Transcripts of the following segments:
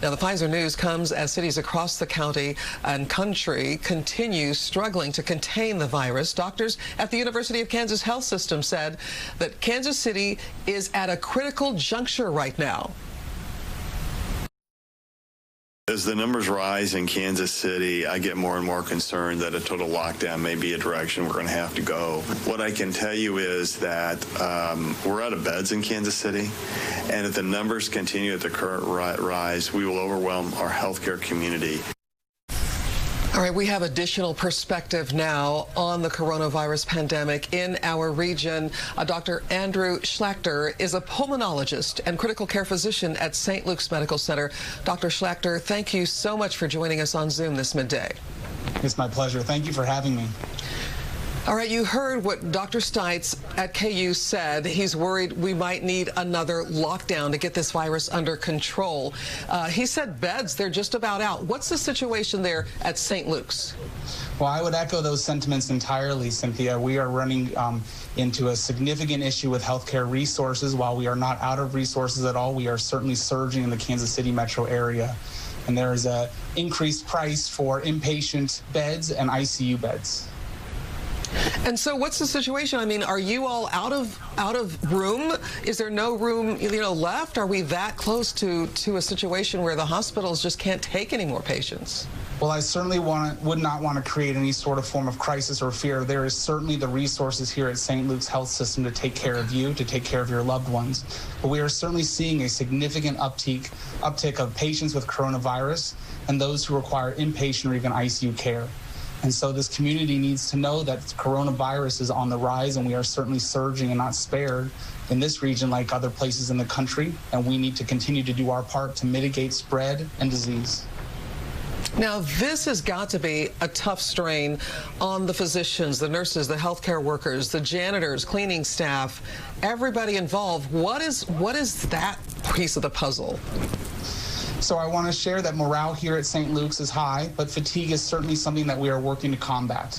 Now, the Pfizer news comes as cities across the county and country continue struggling to contain the virus. Doctors at the University of Kansas Health System said that Kansas City is at a critical juncture right now. As the numbers rise in Kansas City, I get more and more concerned that a total lockdown may be a direction we're going to have to go. What I can tell you is that we're out of beds in Kansas City, and if the numbers continue at the current rise, we will overwhelm our healthcare community. All right, we have additional perspective now on the coronavirus pandemic in our region. Dr. Andrew Schlachter is a pulmonologist and critical care physician at St. Luke's Medical Center. Dr. Schlachter, thank you so much for joining us on Zoom this midday. It's my pleasure. Thank you for having me. All right, you heard what Dr. Stites at KU said. He's worried we might need another lockdown to get this virus under control. He said beds, they're just about out. What's the situation there at St. Luke's? Well, I would echo those sentiments entirely, Cynthia. We are running into a significant issue with healthcare resources. While we are not out of resources at all, we are certainly surging in the Kansas City metro area. And there is an increased price for inpatient beds and ICU beds. And so what's the situation? I mean, are you all out of room? Is there no room, left? Are we that close to a situation where the hospitals just can't take any more patients? Well, I certainly would not want to create any sort of form of crisis or fear. There is certainly the resources here at St. Luke's Health System to take care of you, to take care of your loved ones. But we are certainly seeing a significant uptick of patients with coronavirus and those who require inpatient or even ICU care. And so this community needs to know that coronavirus is on the rise, and we are certainly surging and not spared in this region like other places in the country. And we need to continue to do our part to mitigate spread and disease. Now, this has got to be a tough strain on the physicians, the nurses, the healthcare workers, the janitors, cleaning staff, everybody involved. What is that piece of the puzzle? So I want to share that morale here at St. Luke's is high, but fatigue is certainly something that we are working to combat.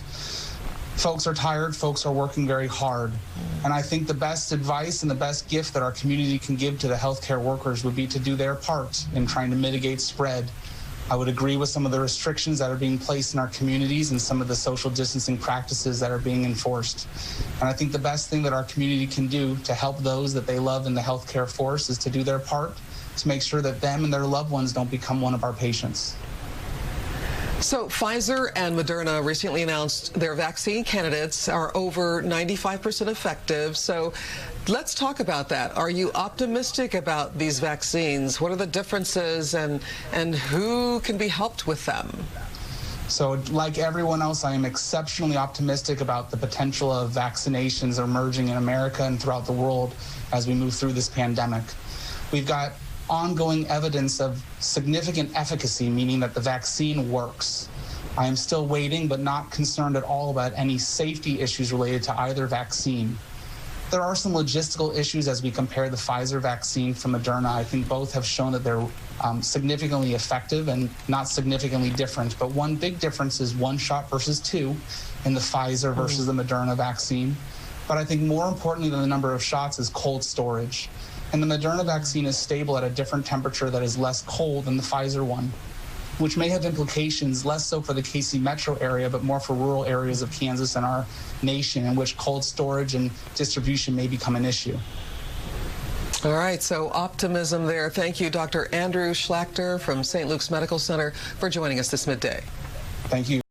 Folks are tired, folks are working very hard. And I think the best advice and the best gift that our community can give to the healthcare workers would be to do their part in trying to mitigate spread. I would agree with some of the restrictions that are being placed in our communities and some of the social distancing practices that are being enforced. And I think the best thing that our community can do to help those that they love in the healthcare force is to do their part to make sure that them and their loved ones don't become one of our patients. So Pfizer and Moderna recently announced their vaccine candidates are over 95% effective. So let's talk about that. Are you optimistic about these vaccines? What are the differences and who can be helped with them? So like everyone else, I am exceptionally optimistic about the potential of vaccinations emerging in America and throughout the world as we move through this pandemic. We've got ongoing evidence of significant efficacy, meaning that the vaccine works. I am still waiting, but not concerned at all about any safety issues related to either vaccine. There are some logistical issues as we compare the Pfizer vaccine from Moderna. I think both have shown that they're significantly effective and not significantly different. But one big difference is one shot versus two in the Pfizer versus the Moderna vaccine. But I think more importantly than the number of shots is cold storage. And the Moderna vaccine is stable at a different temperature that is less cold than the Pfizer one, which may have implications less so for the KC metro area, but more for rural areas of Kansas and our nation in which cold storage and distribution may become an issue. All right, so optimism there. Thank you, Dr. Andrew Schlachter from St. Luke's Medical Center, for joining us this midday. Thank you.